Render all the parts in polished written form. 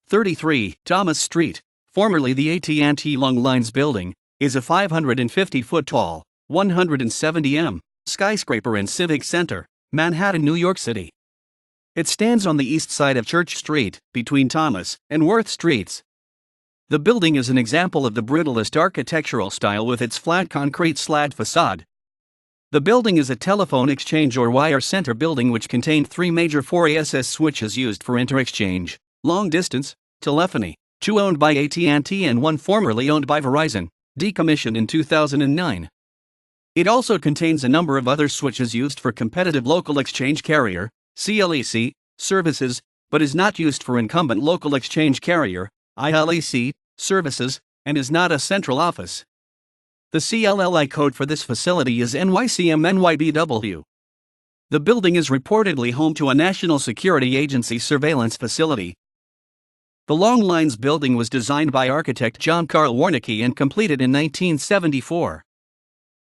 33 Thomas Street, formerly the AT&T Long Lines Building, is a 550-foot-tall, 170-m skyscraper in Civic Center, Manhattan, New York City. It stands on the east side of Church Street, between Thomas and Worth Streets. The building is an example of the Brutalist architectural style with its flat concrete slab facade. The building is a telephone exchange or wire center building which contained three major 4ASS switches used for interexchange, long distance, telephony, two owned by AT&T and one formerly owned by Verizon, decommissioned in 2009. It also contains a number of other switches used for competitive local exchange carrier, CLEC, services, but is not used for incumbent local exchange carrier, ILEC, services, and is not a central office. The CLLI code for this facility is NYCMNYBW. The building is reportedly home to a National Security Agency surveillance facility. The Long Lines Building was designed by architect John Carl Warnicki and completed in 1974.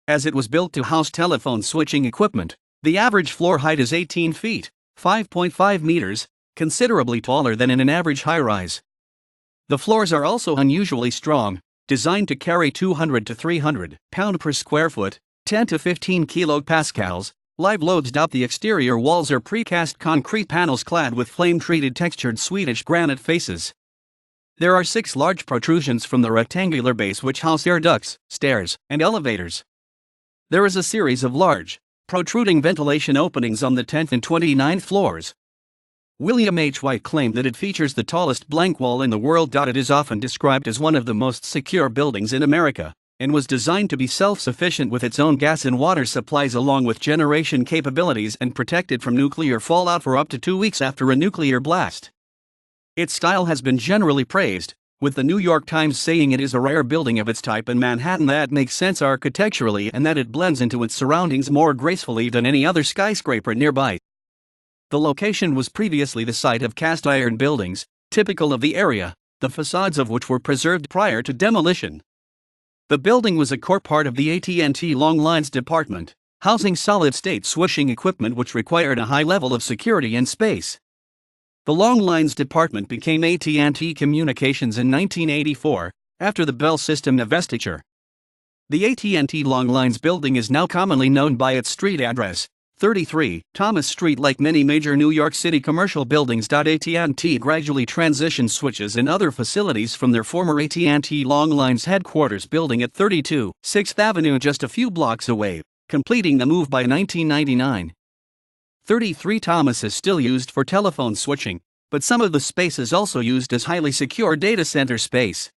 As it was built to house telephone switching equipment, the average floor height is 18 feet, 5.5 meters, considerably taller than in an average high-rise. The floors are also unusually strong, designed to carry 200 to 300 pound per square foot, 10 to 15 kilopascals, live loads. The exterior walls are precast concrete panels clad with flame-treated textured Swedish granite faces. There are 6 large protrusions from the rectangular base which house air ducts, stairs, and elevators. There is a series of large, protruding ventilation openings on the 10th and 29th floors. William H. White claimed that it features the tallest blank wall in the world. It is often described as one of the most secure buildings in America, and was designed to be self-sufficient with its own gas and water supplies along with generation capabilities and protected from nuclear fallout for up to 2 weeks after a nuclear blast. Its style has been generally praised, with the New York Times saying it is a rare building of its type in Manhattan that makes sense architecturally and that it blends into its surroundings more gracefully than any other skyscraper nearby. The location was previously the site of cast iron buildings, typical of the area, the facades of which were preserved prior to demolition. The building was a core part of the AT&T Long Lines department, housing solid-state switching equipment which required a high level of security and space. The Long Lines department became AT&T Communications in 1984, after the Bell system divestiture. The AT&T Long Lines Building is now commonly known by its street address, 33 Thomas Street. Like many major New York City commercial buildings, AT&T gradually transitioned switches and other facilities from their former AT&T Long Lines headquarters building at 32 6th Avenue just a few blocks away, completing the move by 1999. 33 Thomas is still used for telephone switching, but some of the space is also used as highly secure data center space.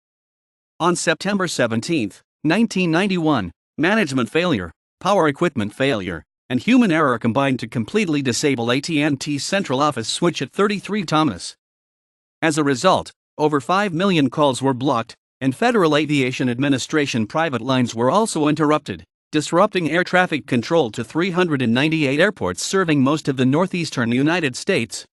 On September 17, 1991, management failure, power equipment failure, and human error combined to completely disable AT&T's central office switch at 33 Thomas. As a result, over 5 million calls were blocked, and Federal Aviation Administration private lines were also interrupted, disrupting air traffic control to 398 airports serving most of the northeastern United States.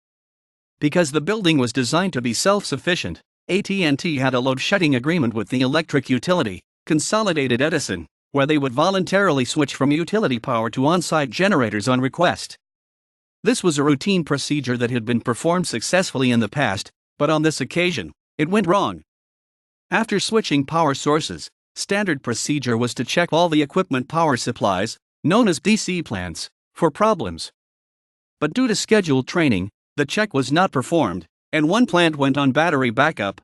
Because the building was designed to be self-sufficient, AT&T had a load-shedding agreement with the electric utility, Consolidated Edison, where they would voluntarily switch from utility power to on-site generators on request. This was a routine procedure that had been performed successfully in the past, but on this occasion, it went wrong. After switching power sources, standard procedure was to check all the equipment power supplies, known as DC plants, for problems. But due to scheduled training, the check was not performed, and one plant went on battery backup.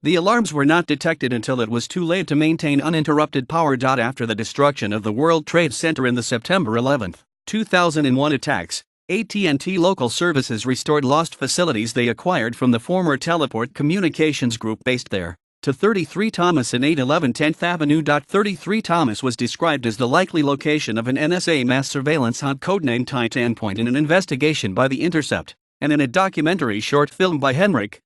The alarms were not detected until it was too late to maintain uninterrupted power. After the destruction of the World Trade Center in the September 11, 2001 attacks, AT&T Local Services restored lost facilities they acquired from the former Teleport Communications Group based there, to 33 Thomas and 811 10th Avenue. 33 Thomas was described as the likely location of an NSA mass surveillance hunt codenamed Titan Point in an investigation by The Intercept, and in a documentary short film by Henrik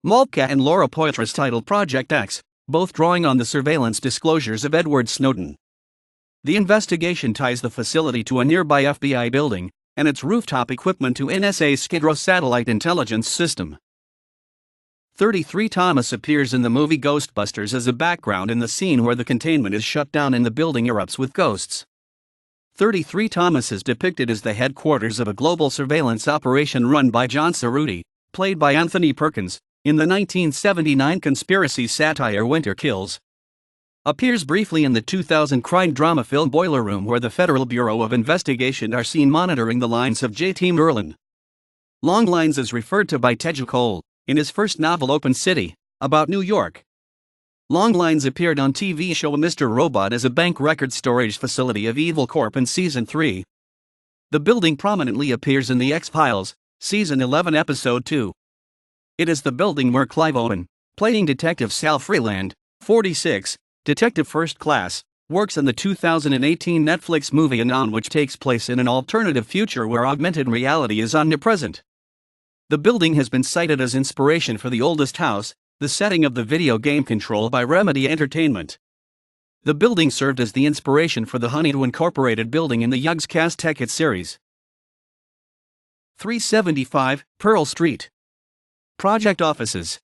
Malka and Laura Poitras titled Project X, both drawing on the surveillance disclosures of Edward Snowden. The investigation ties the facility to a nearby FBI building, and its rooftop equipment to NSA's Skid Row satellite intelligence system. 33 Thomas appears in the movie Ghostbusters as a background in the scene where the containment is shut down and the building erupts with ghosts. 33 Thomas is depicted as the headquarters of a global surveillance operation run by John Cerruti, played by Anthony Perkins, in the 1979 conspiracy satire Winter Kills. Appears briefly in the 2000 crime drama film Boiler Room, where the Federal Bureau of Investigation are seen monitoring the lines of J.T. Merlin. Long Lines is referred to by Teju Cole, in his first novel Open City, about New York. Long Lines appeared on TV show Mr. Robot as a bank record storage facility of Evil Corp in Season 3. The building prominently appears in The X-Files, Season 11 Episode 2. It is the building where Clive Owen, playing Detective Sal Freeland, 46, Detective First Class, works in the 2018 Netflix movie Anon, which takes place in an alternative future where augmented reality is omnipresent. The building has been cited as inspiration for The Oldest House, the setting of the video game Control by Remedy Entertainment. The building served as the inspiration for the Honeydew Incorporated building in the Yugs Cast Tekkit series. 375 Pearl Street. Project offices.